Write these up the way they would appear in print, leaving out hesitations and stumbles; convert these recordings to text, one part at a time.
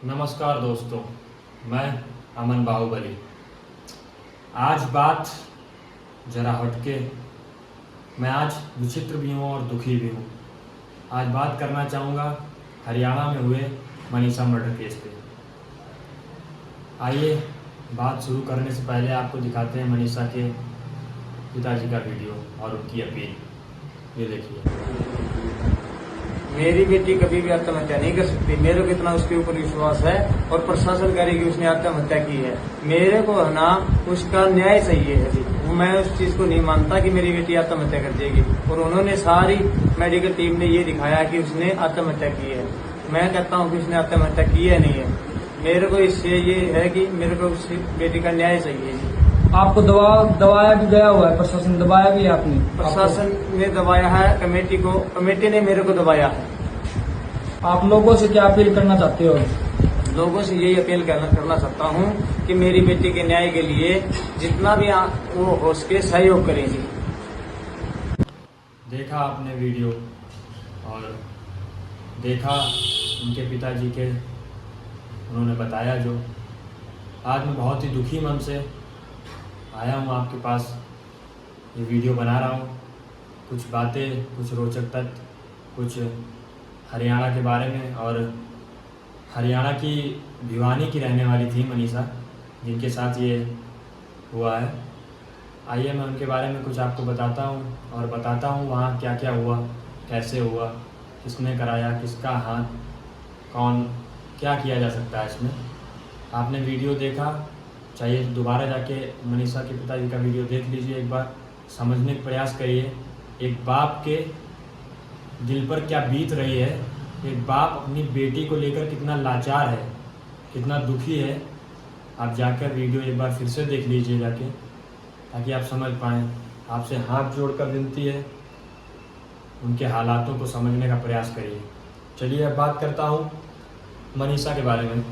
नमस्कार दोस्तों, मैं अमन बाहुबली। आज बात जरा हटके, मैं आज विचित्र भी हूँ और दुखी भी हूँ। आज बात करना चाहूँगा हरियाणा में हुए मनीषा मर्डर केस पे। आइए बात शुरू करने से पहले आपको दिखाते हैं मनीषा के पिताजी का वीडियो और उनकी अपील। ये देखिए। मेरी बेटी कभी भी आत्महत्या नहीं कर सकती। मेरे को इतना उसके ऊपर विश्वास है और प्रशासन कह रही कि उसने आत्महत्या की है। मेरे को है ना उसका न्याय चाहिए है जी। मैं उस चीज को नहीं मानता कि मेरी बेटी आत्महत्या कर देगी। और उन्होंने सारी मेडिकल टीम ने ये दिखाया कि उसने आत्महत्या की है। मैं कहता हूँ कि उसने आत्महत्या की है नहीं है। मेरे को इससे ये है कि मेरे को उस बेटी का न्याय चाहिए जी। आपको दबाया भी गया हुआ है, प्रशासन दबाया भी है आपने? प्रशासन ने दबाया है, कमेटी ने मेरे को दबाया है। आप लोगों से क्या अपील करना चाहते हो? लोगों से यही अपील करना चाहता हूँ कि मेरी बेटी के न्याय के लिए जितना भी वो हो सके सहयोग करें जी। देखा आपने वीडियो और देखा उनके पिताजी के, उन्होंने बताया जो। आज मैं बहुत ही दुखी मन से आया हूँ आपके पास, ये वीडियो बना रहा हूँ। कुछ बातें, कुछ रोचक तथ्य, कुछ हरियाणा के बारे में, और हरियाणा की भिवानी की रहने वाली थी मनीषा, जिनके साथ ये हुआ है। आइए मैं उनके बारे में कुछ आपको बताता हूँ और बताता हूँ वहाँ क्या क्या हुआ, कैसे हुआ, किसने कराया, किसका हाथ, कौन, क्या किया जा सकता है इसमें। आपने वीडियो देखा, चाहिए तो दोबारा जाके मनीषा के पिताजी का वीडियो देख लीजिए, एक बार समझने का प्रयास करिए एक बाप के दिल पर क्या बीत रही है। एक बाप अपनी बेटी को लेकर कितना लाचार है, कितना दुखी है। आप जाकर वीडियो एक बार फिर से देख लीजिए जाके, ताकि आप समझ पाएँ। आपसे हाथ जोड़कर विनती है, उनके हालातों को समझने का प्रयास करिए। चलिए अब बात करता हूँ मनीषा के बारे में।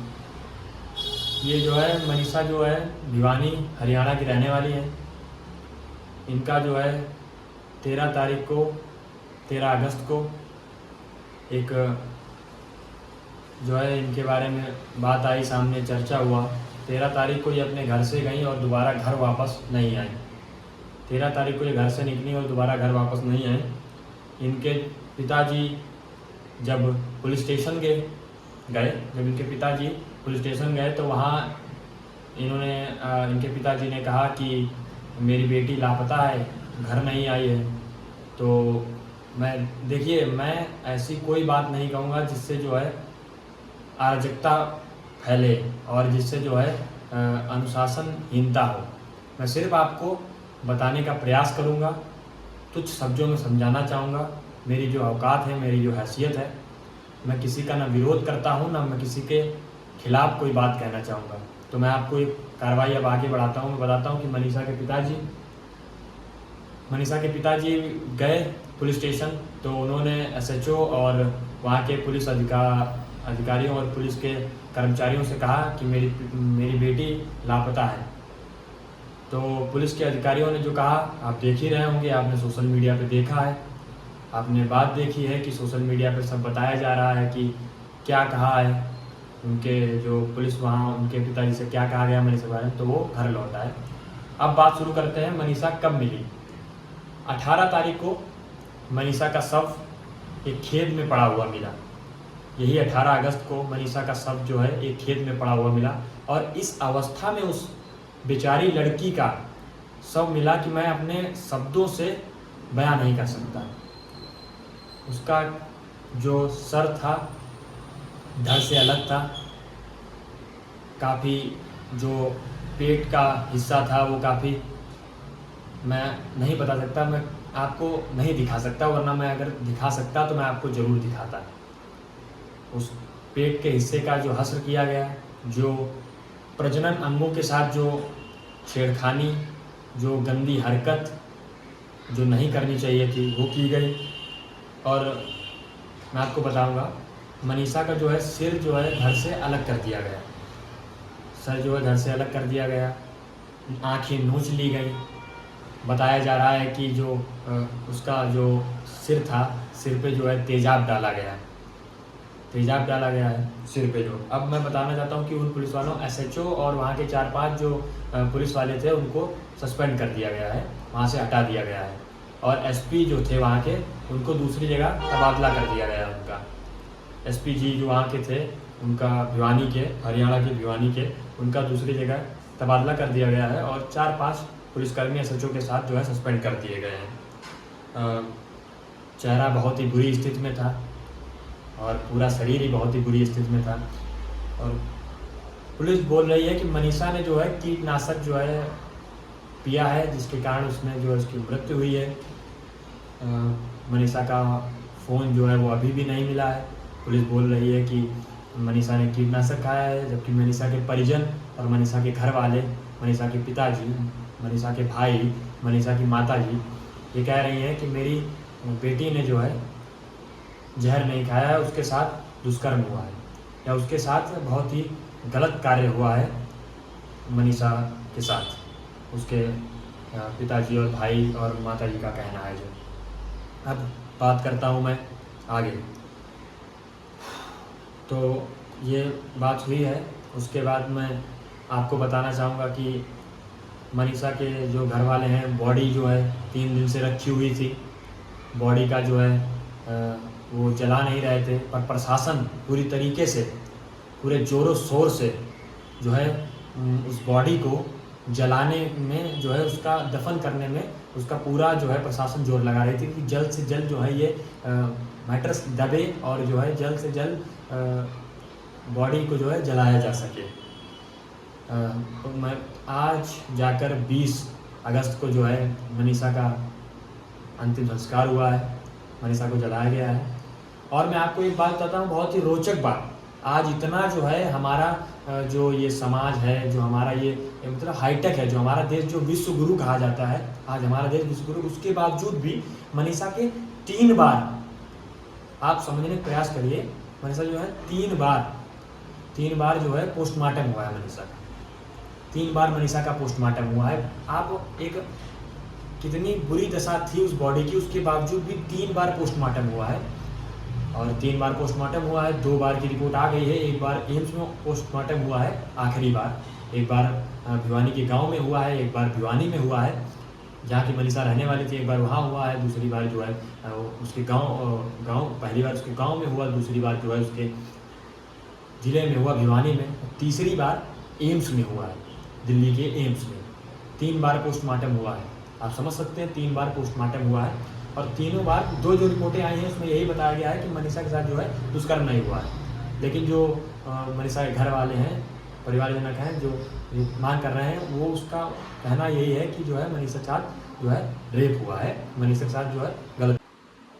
ये जो है मनीषा जो है भिवानी हरियाणा की रहने वाली है। इनका जो है 13 अगस्त को एक जो है इनके बारे में बात आई सामने, चर्चा हुआ। 13 तारीख को ये अपने घर से गई और दोबारा घर वापस नहीं आई। 13 तारीख को ये घर से निकली और दोबारा घर वापस नहीं आई। इनके पिताजी जब पुलिस स्टेशन गए, जब इनके पिताजी पुलिस स्टेशन गए तो वहाँ इनके पिताजी ने कहा कि मेरी बेटी लापता है, घर नहीं आई है। तो मैं ऐसी कोई बात नहीं कहूँगा जिससे जो है अराजकता फैले और जिससे जो है अनुशासनहीनता हो। मैं सिर्फ आपको बताने का प्रयास करूँगा, तुच्छ शब्दों में समझाना चाहूँगा। मेरी जो औकात है, मेरी जो हैसियत है, मैं किसी का ना विरोध करता हूँ, ना मैं किसी के खिलाफ कोई बात कहना चाहूँगा। तो मैं आपको एक कार्रवाई अब आगे बढ़ाता हूँ। मैं बताता हूँ कि मनीषा के पिताजी गए पुलिस स्टेशन, तो उन्होंने एसएचओ और वहाँ के पुलिस अधिकारियों और पुलिस के कर्मचारियों से कहा कि मेरी बेटी लापता है। तो पुलिस के अधिकारियों ने जो कहा, आप देख ही रहे होंगे, आपने सोशल मीडिया पे देखा है, आपने बात देखी है कि सोशल मीडिया पे सब बताया जा रहा है कि क्या कहा है उनके जो पुलिस, वहाँ उनके पिताजी से क्या कहा गया मनीषा के बारे में। तो वो घर लौटा है। अब बात शुरू करते हैं, मनीषा कब मिली। 18 तारीख को मनीषा का शव एक खेत में पड़ा हुआ मिला। यही 18 अगस्त को मनीषा का शव जो है एक खेत में पड़ा हुआ मिला। और इस अवस्था में उस बेचारी लड़की का शव मिला कि मैं अपने शब्दों से बयां नहीं कर सकता। उसका जो सर था धड़ से अलग था, काफ़ी जो पेट का हिस्सा था वो काफ़ी, मैं नहीं बता सकता, मैं आपको नहीं दिखा सकता, वरना मैं अगर दिखा सकता तो मैं आपको ज़रूर दिखाता। उस पेट के हिस्से का जो हस्र किया गया, जो प्रजनन अंगों के साथ जो छेड़खानी, जो गंदी हरकत जो नहीं करनी चाहिए थी वो की गई। और मैं आपको बताऊंगा, मनीषा का जो है सिर जो है धड़ से अलग कर दिया गया, सर जो है धड़ से अलग कर दिया गया, आँखें नोच ली गई। बताया जा रहा है कि जो उसका जो सिर था, सिर पे जो है तेजाब डाला गया। तेजाब डाला गया है सिर पे जो। अब मैं बताना चाहता हूँ कि उन पुलिस वालों SHO और वहाँ के 4-5 जो पुलिस वाले थे उनको सस्पेंड कर दिया गया है, वहाँ से हटा दिया गया है। और SP जो थे वहाँ के उनको दूसरी जगह तबादला कर दिया गया है उनका। SP जी जो वहाँ के थे उनका भिवानी के, हरियाणा के भिवानी के, उनका दूसरी जगह तबादला कर दिया गया है और 4-5 पुलिसकर्मी SHO के साथ जो है सस्पेंड कर दिए गए हैं। चेहरा बहुत ही बुरी स्थिति में था और पूरा शरीर ही बहुत ही बुरी स्थिति में था। और पुलिस बोल रही है कि मनीषा ने जो है कीटनाशक जो है पिया है, जिसके कारण उसमें जो है उसकी मृत्यु हुई है। मनीषा का फ़ोन जो है वो अभी भी नहीं मिला है। पुलिस बोल रही है कि मनीषा ने कीटनाशक खाया है, जबकि मनीषा के परिजन और मनीषा के घर वाले, मनीषा के पिताजी, मनीषा के भाई, मनीषा की माताजी ये कह रही हैं कि मेरी बेटी ने जो है जहर नहीं खाया है, उसके साथ दुष्कर्म हुआ है या उसके साथ बहुत ही गलत कार्य हुआ है मनीषा के साथ, उसके पिताजी और भाई और माताजी का कहना है जो। अब बात करता हूँ मैं आगे। तो ये बात हुई है, उसके बाद मैं आपको बताना चाहूँगा कि मनीषा के जो घर वाले हैं, बॉडी जो है 3 दिन से रखी हुई थी, बॉडी का जो है वो जला नहीं रहे थे, पर प्रशासन पूरी तरीके से, पूरे ज़ोरों शोर से जो है उस बॉडी को जलाने में जो है, उसका दफन करने में उसका पूरा जो है प्रशासन जोर लगा रही थी कि जल्द से जल्द जो है ये मैटर्स दबे और जो है जल्द से जल्द बॉडी को जो है जलाया जा सके। तो मैं आज जाकर 20 अगस्त को जो है मनीषा का अंतिम संस्कार हुआ है, मनीषा को जलाया गया है। और मैं आपको एक बात बताता हूँ, बहुत ही रोचक बात। आज इतना जो है हमारा जो ये समाज है, जो हमारा ये मतलब हाईटेक है, जो हमारा देश जो विश्व गुरु कहा जाता है, आज हमारा देश विश्व गुरु, उसके बावजूद भी मनीषा के 3 बार, आप समझने का प्रयास करिए, मनीषा जो है 3 बार जो है पोस्टमार्टम हुआ है मनीषा का। 3 बार मनीषा का पोस्टमार्टम हुआ है। आप एक कितनी बुरी दशा थी उस बॉडी की, उसके बावजूद भी 3 बार पोस्टमार्टम हुआ है। और 3 बार पोस्टमार्टम हुआ है, 2 बार की रिपोर्ट आ गई है। 1 बार एम्स में पोस्टमार्टम हुआ है आखिरी बार, 1 बार भिवानी के गांव में हुआ है, 1 बार भिवानी में हुआ है जहाँ की मनीषा रहने वाली थी, 1 बार वहाँ हुआ है, दूसरी बार जो है उसके गांव पहली बार उसके गांव में हुआ, दूसरी बार जो है उसके ज़िले में हुआ भिवानी में, तीसरी बार एम्स में हुआ है, दिल्ली के एम्स में। 3 बार पोस्टमार्टम हुआ है, आप समझ सकते हैं 3 बार पोस्टमार्टम हुआ है। और तीनों बार जो रिपोर्टें आई हैं उसमें यही बताया गया है कि मनीषा के साथ जो है दुष्कर्म नहीं हुआ है। लेकिन जो मनीषा के घर वाले हैं, परिवारजनक हैं, जो मांग कर रहे हैं, वो उसका कहना यही है कि जो है मनीषा के साथ जो है रेप हुआ है, मनीषा के साथ जो है गलत।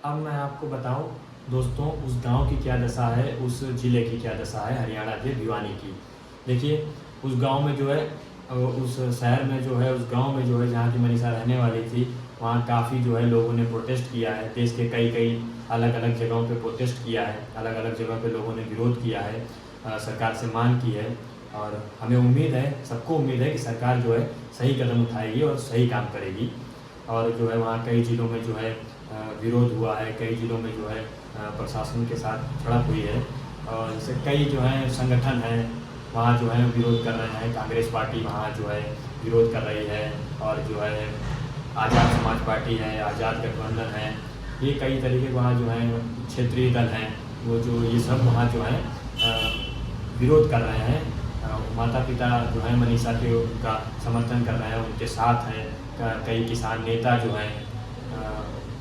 अब मैं आपको बताऊं दोस्तों, उस गांव की क्या दशा है, उस ज़िले की क्या दशा है, हरियाणा के भिवानी की। देखिए उस गांव में जो है, उस शहर में जो है, उस गांव में जो है जहाँ की मनीषा रहने वाली थी, वहाँ काफ़ी जो है लोगों ने प्रोटेस्ट किया है। देश के कई अलग अलग जगहों पे प्रोटेस्ट किया है, अलग अलग जगहों पे लोगों ने विरोध किया है, सरकार से मांग की है। और हमें उम्मीद है, सबको उम्मीद है कि सरकार जो है सही कदम उठाएगी और सही काम करेगी। और जो है वहाँ कई ज़िलों में जो है विरोध हुआ है, कई ज़िलों में जो है प्रशासन के साथ झड़प हुई है। और जैसे कई जो है संगठन हैं वहाँ जो है विरोध कर रहे हैं, कांग्रेस पार्टी वहाँ जो है विरोध कर रही है, और जो है आज़ाद समाज पार्टी है, आज़ाद गठबंधन है, ये कई तरीके वहाँ जो है क्षेत्रीय दल हैं, वो जो ये सब वहाँ जो है विरोध कर रहे हैं। माता पिता जो है मनीषा के उनका समर्थन कर रहे हैं, उनके साथ हैं। कई किसान नेता जो हैं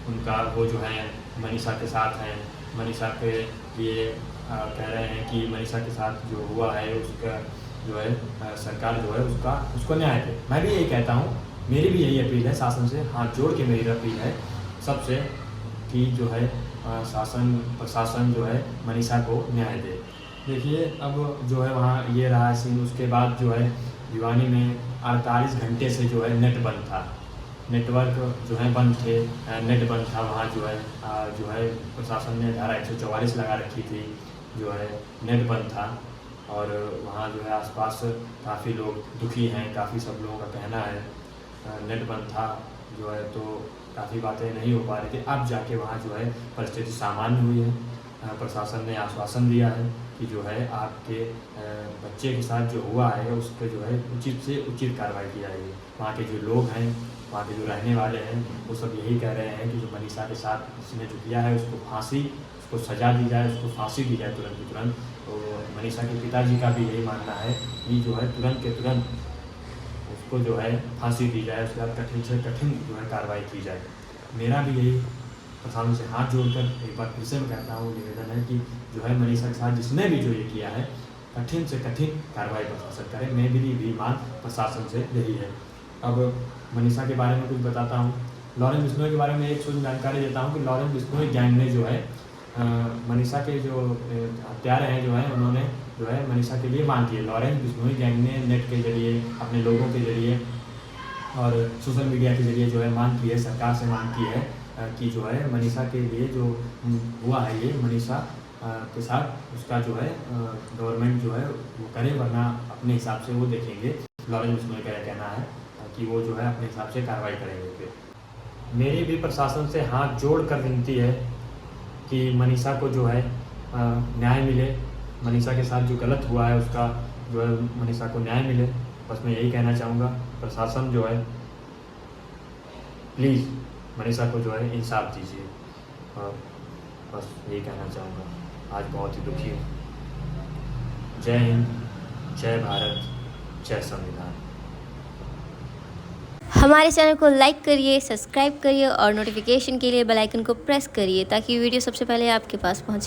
उनका वो जो है मनीषा के साथ हैं, मनीषा के लिए कह रहे हैं कि मनीषा के साथ जो हुआ है उसका जो है सरकार जो है उसको न्याय दे। मैं भी यही कहता हूँ, मेरी भी यही अपील है, शासन से हाथ जोड़ के मेरी अपील है सबसे कि जो है शासन प्रशासन जो है मनीषा को न्याय दे। देखिए अब जो है वहाँ ये रहा सीन। उसके बाद जो है भिवानी में 48 घंटे से जो है नेट बंद था, नेटवर्क जो है बंद थे, नेट बंद था वहाँ जो है प्रशासन ने धारा 144 लगा रखी थी, जो है नेट बंद था। और वहाँ जो है आसपास काफ़ी लोग दुखी हैं, काफ़ी सब लोगों का कहना है, नेट बंद था जो है तो काफ़ी बातें नहीं हो पा रही थी। अब जाके वहाँ जो है परिस्थिति सामान्य हुई है। प्रशासन ने आश्वासन दिया है कि जो है आपके बच्चे के साथ जो हुआ है उस पर जो है उचित से उचित कार्रवाई की जाएगी। वहाँ के जो लोग हैं, वहाँ के जो रहने वाले हैं, वो सब यही कह रहे हैं कि जो मनीषा के साथ इसने जो किया है उसको सज़ा दी जाए, उसको फांसी दी जाए तुरंत की तुरंत। तो मनीषा के पिताजी का भी यही मानना है कि जो है तुरंत के तुरंत उसको जो है फांसी दी जाए, उसके बाद कठिन से कठिन जो है कार्रवाई की जाए। मेरा भी यही प्रशासन से हाथ जोड़कर एक बार फिर से मैं कहता हूँ, निवेदन है कि जो है मनीषा के साथ जिसने भी जो ये किया है कठिन से कठिन कार्रवाई प्रशासन करे। मेरी भी मांग प्रशासन से यही है। अब मनीषा के बारे में कुछ बताता हूँ। लॉरेंस बिश्नोई के बारे में एक छोटी जानकारी देता हूँ कि लॉरेंस बिश्नोई गैंग ने जो है मनीषा के जो हत्यारे हैं जो हैं उन्होंने जो है मनीषा के लिए मांग की है। लॉरेंस बिश्नोई गैंग ने नेट के जरिए, अपने लोगों के जरिए और सोशल मीडिया के जरिए जो है मांग की है, सरकार से मांग की है कि जो है मनीषा के लिए जो हुआ है ये मनीषा के साथ उसका जो है गवर्नमेंट जो है वो करे, वरना अपने हिसाब से वो देखेंगे। लॉरेंस बिश्नोई का कहना है कि वो जो है अपने हिसाब से कार्रवाई करेंगे। फिर मेरी भी प्रशासन से हाथ जोड़ कर विनती है कि मनीषा को जो है न्याय मिले। मनीषा के साथ जो गलत हुआ है उसका जो है मनीषा को न्याय मिले। बस मैं यही कहना चाहूँगा। प्रशासन जो है प्लीज़ मनीषा को जो है इंसाफ दीजिए, और बस यही कहना चाहूँगा। आज बहुत ही दुखी हूँ। जय हिंद, जय भारत, जय संविधान। हमारे चैनल को लाइक करिए, सब्सक्राइब करिए और नोटिफिकेशन के लिए बेल आइकन को प्रेस करिए ताकि वीडियो सबसे पहले आपके पास पहुंचे।